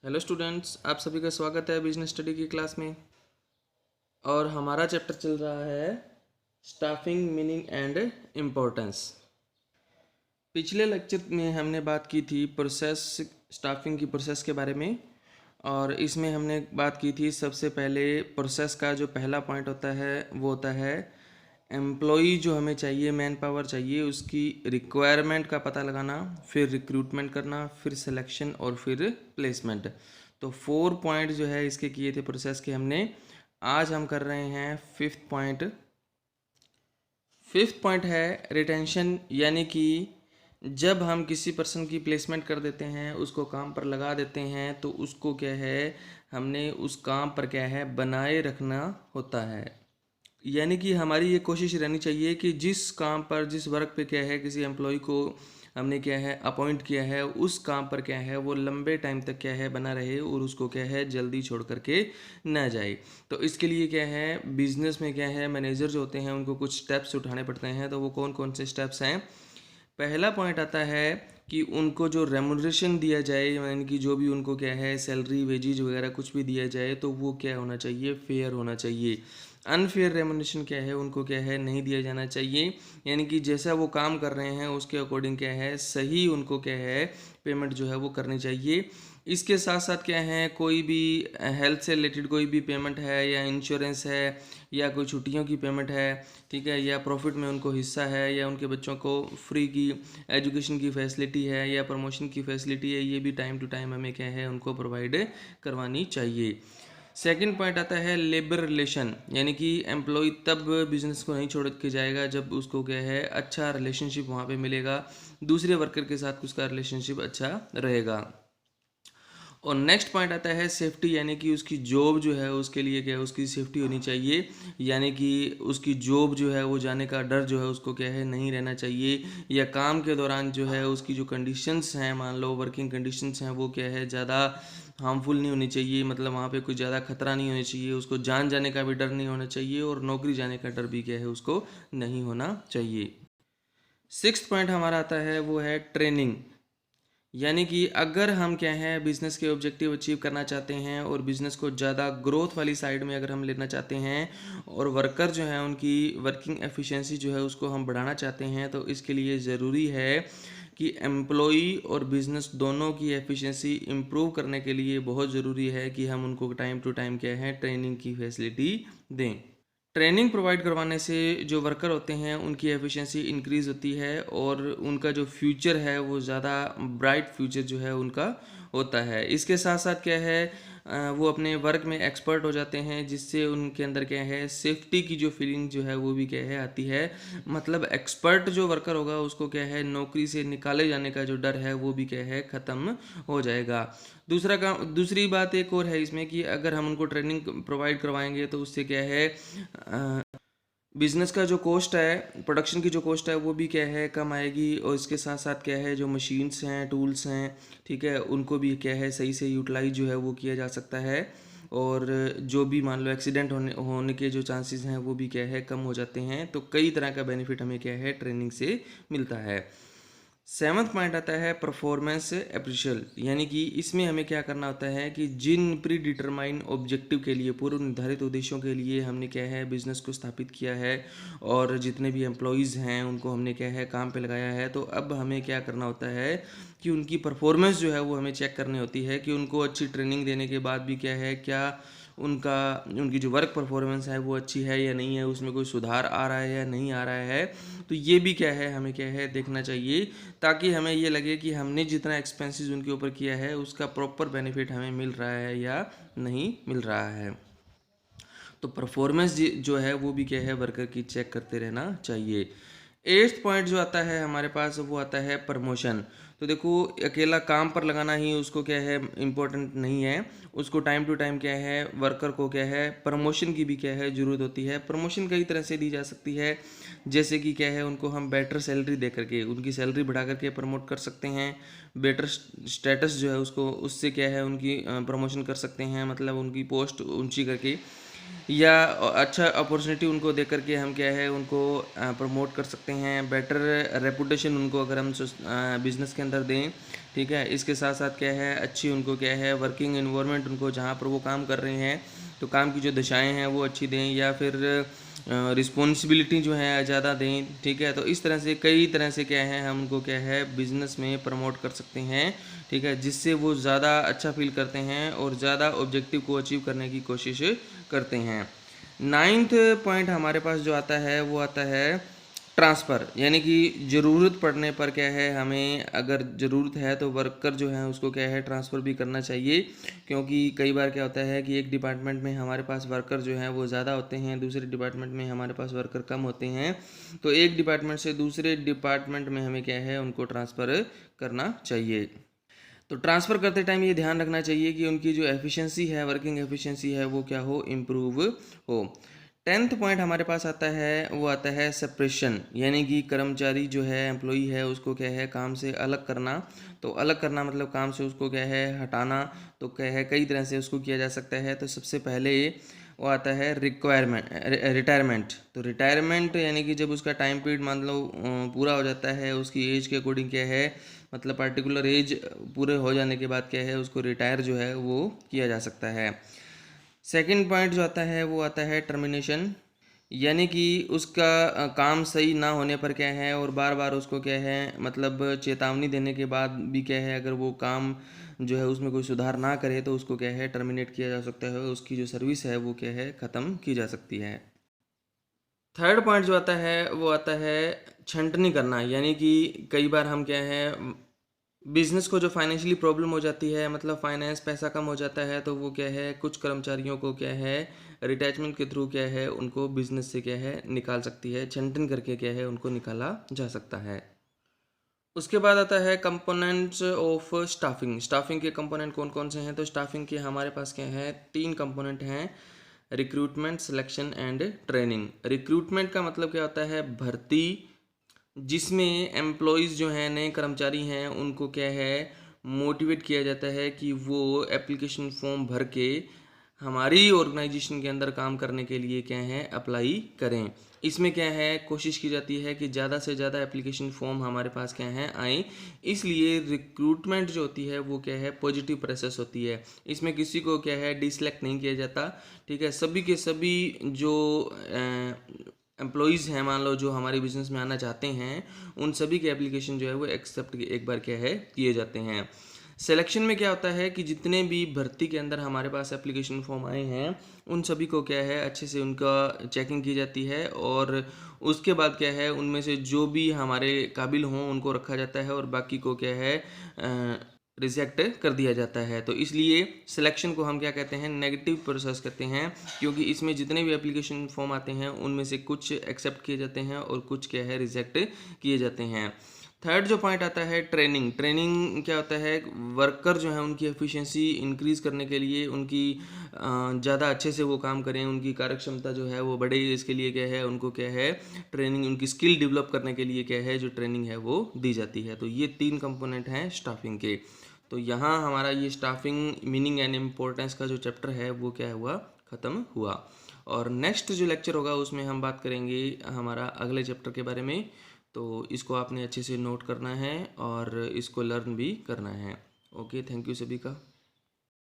Hello students, आप सभी का स्वागत है बिजनेस स्टडी की क्लास में। और हमारा चैप्टर चल रहा है स्टाफिंग मीनिंग एंड इम्पोर्टेंस। पिछले लेक्चर में हमने बात की थी प्रोसेस, स्टाफिंग की प्रोसेस के बारे में। और इसमें हमने बात की थी सबसे पहले प्रोसेस का जो पहला पॉइंट होता है वो होता है एम्प्लॉई जो हमें चाहिए, मैन पावर चाहिए, उसकी रिक्वायरमेंट का पता लगाना, फिर रिक्रूटमेंट करना, फिर सिलेक्शन और फिर प्लेसमेंट। तो 4 पॉइंट जो है इसके किए थे प्रोसेस के हमने। आज हम कर रहे हैं फिफ्थ पॉइंट है रिटेंशन, यानी कि जब हम किसी पर्सन की प्लेसमेंट कर देते हैं, उसको काम पर लगा देते हैं, तो उसको क्या है, हमने उस काम पर क्या है बनाए रखना होता है। यानी कि हमारी ये कोशिश रहनी चाहिए कि जिस काम पर, जिस वर्क पे क्या है किसी एम्प्लॉय को हमने क्या है अपॉइंट किया है, उस काम पर क्या है वो लंबे टाइम तक क्या है बना रहे और उसको क्या है जल्दी छोड़ करके ना जाए। तो इसके लिए क्या है बिजनेस में क्या है मैनेजर जो होते हैं उनको कुछ स्टेप्स उठाने पड़ते हैं। तो वो कौन कौन से स्टेप्स हैं? पहला पॉइंट आता है कि उनको जो रेमुनरेशन दिया जाए, यानी कि जो भी उनको क्या है सैलरी, वेजेज वगैरह कुछ भी दिया जाए, तो वो क्या होना चाहिए, फेयर होना चाहिए। अनफेयर रेमुनरेशन क्या है उनको क्या है नहीं दिया जाना चाहिए। यानी कि जैसा वो काम कर रहे हैं उसके अकॉर्डिंग क्या है सही उनको क्या है पेमेंट जो है वो करनी चाहिए। इसके साथ साथ क्या है कोई भी हेल्थ से रिलेटेड कोई भी पेमेंट है, या इंश्योरेंस है, या कोई छुट्टियों की पेमेंट है, ठीक है, या प्रॉफिट में उनको हिस्सा है, या उनके बच्चों को फ्री की एजुकेशन की फैसिलिटी है, या प्रमोशन की फैसिलिटी है, ये भी टाइम टू टाइम हमें क्या है उनको प्रोवाइड करवानी चाहिए। सेकंड पॉइंट आता है लेबर रिलेशन, यानी कि एम्प्लॉय तब बिजनेस को नहीं छोड़ के जाएगा जब उसको क्या है अच्छा रिलेशनशिप वहाँ पे मिलेगा, दूसरे वर्कर के साथ उसका रिलेशनशिप अच्छा रहेगा। और नेक्स्ट पॉइंट आता है सेफ्टी, यानी कि उसकी जॉब जो है उसके लिए क्या है उसकी सेफ्टी होनी चाहिए। यानी कि उसकी जॉब जो है वो जाने का डर जो है उसको क्या है नहीं रहना चाहिए, या काम के दौरान जो है उसकी जो कंडीशंस हैं, मान लो वर्किंग कंडीशंस हैं, वो क्या है ज़्यादा हार्मफुल नहीं होनी चाहिए। मतलब वहाँ पे कोई ज़्यादा खतरा नहीं होना चाहिए, उसको जान जाने का भी डर नहीं होना चाहिए, और नौकरी जाने का डर भी क्या है उसको नहीं होना चाहिए। सिक्स्थ पॉइंट हमारा आता है वो है ट्रेनिंग। यानी कि अगर हम क्या है बिज़नेस के ऑब्जेक्टिव अचीव करना चाहते हैं और बिज़नेस को ज़्यादा ग्रोथ वाली साइड में अगर हम लेना चाहते हैं, और वर्कर जो है उनकी वर्किंग एफिशिएंसी जो है उसको हम बढ़ाना चाहते हैं, तो इसके लिए ज़रूरी है कि एम्प्लॉई और बिज़नेस दोनों की एफिशिएंसी इम्प्रूव करने के लिए बहुत ज़रूरी है कि हम उनको टाइम टू टाइम क्या है ट्रेनिंग की फैसिलिटी दें। ट्रेनिंग प्रोवाइड करवाने से जो वर्कर होते हैं उनकी एफिशिएंसी इंक्रीज़ होती है, और उनका जो फ्यूचर है वो ज़्यादा ब्राइट फ्यूचर जो है उनका होता है। इसके साथ साथ क्या है वो अपने वर्क में एक्सपर्ट हो जाते हैं, जिससे उनके अंदर क्या है सेफ्टी की जो फीलिंग जो है वो भी क्या है आती है। मतलब एक्सपर्ट जो वर्कर होगा उसको क्या है नौकरी से निकाले जाने का जो डर है वो भी क्या है ख़त्म हो जाएगा। दूसरी बात एक और है इसमें कि अगर हम उनको ट्रेनिंग प्रोवाइड करवाएंगे तो उससे क्या है बिजनेस का जो कॉस्ट है, प्रोडक्शन की जो कॉस्ट है वो भी क्या है कम आएगी। और इसके साथ साथ क्या है जो मशीन्स हैं, टूल्स हैं, ठीक है, उनको भी क्या है सही से यूटिलाइज जो है वो किया जा सकता है। और जो भी मान लो एक्सीडेंट होने के जो चांसेस हैं वो भी क्या है कम हो जाते हैं। तो कई तरह का बेनिफिट हमें क्या है ट्रेनिंग से मिलता है। सेवन्थ पॉइंट आता है परफॉर्मेंस अप्रिशियल, यानी कि इसमें हमें क्या करना होता है कि जिन प्री डिटरमाइन ऑब्जेक्टिव के लिए, पूर्व निर्धारित उद्देश्यों के लिए हमने क्या है बिजनेस को स्थापित किया है, और जितने भी एम्प्लॉयज़ हैं उनको हमने क्या है काम पे लगाया है, तो अब हमें क्या करना होता है कि उनकी परफॉर्मेंस जो है वो हमें चेक करनी होती है कि उनको अच्छी ट्रेनिंग देने के बाद भी क्या है क्या उनका उनकी जो वर्क परफॉर्मेंस है वो अच्छी है या नहीं है, उसमें कोई सुधार आ रहा है या नहीं आ रहा है। तो ये भी क्या है हमें क्या है देखना चाहिए, ताकि हमें ये लगे कि हमने जितना एक्सपेंसेस उनके ऊपर किया है उसका प्रॉपर बेनिफिट हमें मिल रहा है या नहीं मिल रहा है। तो परफॉर्मेंस जो है वो भी क्या है वर्कर की चेक करते रहना चाहिए। एट्थ पॉइंट जो आता है हमारे पास वो आता है प्रमोशन। तो देखो अकेला काम पर लगाना ही उसको क्या है इम्पोर्टेंट नहीं है, उसको टाइम टू टाइम क्या है वर्कर को क्या है प्रमोशन की भी क्या है ज़रूरत होती है। प्रमोशन कई तरह से दी जा सकती है, जैसे कि क्या है उनको हम बेटर सैलरी दे करके उनकी सैलरी बढ़ा करके प्रमोट कर सकते हैं। बेटर स्टेटस जो है उसको उससे क्या है उनकी प्रमोशन कर सकते हैं, मतलब उनकी पोस्ट ऊंची करके। या अच्छा अपॉर्चुनिटी उनको दे करके हम क्या है उनको प्रमोट कर सकते हैं, बेटर रेपुटेशन उनको अगर हम बिज़नेस के अंदर दें, ठीक है। इसके साथ साथ क्या है अच्छी उनको क्या है वर्किंग इन्वायरमेंट उनको जहाँ पर वो काम कर रहे हैं तो काम की जो दिशाएं हैं वो अच्छी दें, या फिर रिस्पॉन्सिबिलिटी जो है ज़्यादा दें, ठीक है। तो इस तरह से कई तरह से क्या है हम उनको क्या है बिज़नेस में प्रमोट कर सकते हैं, ठीक है, जिससे वो ज़्यादा अच्छा फील करते हैं और ज़्यादा ऑब्जेक्टिव को अचीव करने की कोशिश करते हैं। नाइन्थ पॉइंट हमारे पास जो आता है वो आता है ट्रांसफ़र, यानी कि ज़रूरत पड़ने पर क्या है हमें अगर ज़रूरत है तो वर्कर जो है उसको क्या है ट्रांसफ़र भी करना चाहिए, क्योंकि कई बार क्या होता है कि एक डिपार्टमेंट में हमारे पास वर्कर जो हैं वो ज़्यादा होते हैं, दूसरे डिपार्टमेंट में हमारे पास वर्कर कम होते हैं, तो एक डिपार्टमेंट से दूसरे डिपार्टमेंट में हमें क्या है उनको ट्रांसफ़र करना चाहिए। तो ट्रांसफ़र करते टाइम ये ध्यान रखना चाहिए कि उनकी जो एफिशिएंसी है, वर्किंग एफिशिएंसी है वो क्या हो, इम्प्रूव हो। 10th पॉइंट हमारे पास आता है वो आता है सेपरेशन, यानी कि कर्मचारी जो है एम्प्लॉई है उसको क्या है काम से अलग करना। तो अलग करना मतलब काम से उसको क्या है हटाना, तो क्या है कई तरह से उसको किया जा सकता है। तो सबसे पहले वो आता है रिटायरमेंट। तो रिटायरमेंट यानी कि जब उसका टाइम पीरियड मान लो पूरा हो जाता है, उसकी एज के अकॉर्डिंग क्या है मतलब पर्टिकुलर एज पूरे हो जाने के बाद क्या है उसको रिटायर जो है वो किया जा सकता है। सेकंड पॉइंट जो आता है वो आता है टर्मिनेशन, यानी कि उसका काम सही ना होने पर क्या है और बार बार उसको क्या है मतलब चेतावनी देने के बाद भी क्या है अगर वो काम जो है उसमें कोई सुधार ना करे तो उसको क्या है टर्मिनेट किया जा सकता है, उसकी जो सर्विस है वो क्या है ख़त्म की जा सकती है। थर्ड पॉइंट जो आता है वो आता है छंटनी करना, यानी कि कई बार हम क्या है बिजनेस को जो फाइनेंशियली प्रॉब्लम हो जाती है, मतलब फाइनेंस पैसा कम हो जाता है, तो वो क्या है कुछ कर्मचारियों को क्या है रिटैचमेंट के थ्रू क्या है उनको बिजनेस से क्या है निकाल सकती है, छंटन करके क्या है उनको निकाला जा सकता है। उसके बाद आता है कंपोनेंट्स ऑफ स्टाफिंग। स्टाफिंग के कंपोनेंट कौन कौन से हैं, तो स्टाफिंग के हमारे पास क्या है 3 कंपोनेंट हैं, recruitment, selection and training. Recruitment का मतलब क्या होता है भर्ती, जिसमें एम्प्लॉयज़ जो हैं नए कर्मचारी हैं उनको क्या है मोटिवेट किया जाता है कि वो एप्लीकेशन फॉर्म भर के हमारी ऑर्गेनाइजेशन के अंदर काम करने के लिए क्या है अप्लाई करें। इसमें क्या है कोशिश की जाती है कि ज़्यादा से ज़्यादा एप्लीकेशन फॉर्म हमारे पास क्या है आए, इसलिए रिक्रूटमेंट जो होती है वो क्या है पॉजिटिव प्रोसेस होती है। इसमें किसी को क्या है डिसलेक्ट नहीं किया जाता, ठीक है। सभी के सभी जो एम्प्लॉयज़ हैं मान लो जो हमारे बिजनेस में आना चाहते हैं उन सभी के एप्लीकेशन जो है वो एक्सेप्ट एक बार क्या है किए जाते हैं। सिलेक्शन में क्या होता है कि जितने भी भर्ती के अंदर हमारे पास एप्लीकेशन फॉर्म आए हैं उन सभी को क्या है अच्छे से उनका चेकिंग की जाती है, और उसके बाद क्या है उनमें से जो भी हमारे काबिल हों उनको रखा जाता है और बाकी को क्या है रिजेक्ट कर दिया जाता है। तो इसलिए सिलेक्शन को हम क्या कहते हैं नेगेटिव प्रोसेस कहते हैं, क्योंकि इसमें जितने भी एप्लीकेशन फॉर्म आते हैं उनमें से कुछ एक्सेप्ट किए जाते हैं और कुछ क्या है रिजेक्ट किए जाते हैं। थर्ड जो पॉइंट आता है ट्रेनिंग। ट्रेनिंग क्या होता है वर्कर जो है उनकी एफिशिएंसी इंक्रीज़ करने के लिए उनकी ज़्यादा अच्छे से वो काम करें, उनकी कार्यक्षमता जो है वो बढ़े, इसके लिए क्या है उनको क्या है ट्रेनिंग, उनकी स्किल डेवलप करने के लिए क्या है जो ट्रेनिंग है वो दी जाती है। तो ये 3 कंपोनेंट हैं स्टाफिंग के। तो यहाँ हमारा ये स्टाफिंग मीनिंग एंड इम्पोर्टेंस का जो चैप्टर है वो क्या हुआ ख़त्म हुआ। और नेक्स्ट जो लेक्चर होगा उसमें हम बात करेंगे हमारा अगले चैप्टर के बारे में। तो इसको आपने अच्छे से नोट करना है और इसको लर्न भी करना है। ओके, थैंक यू सभी का।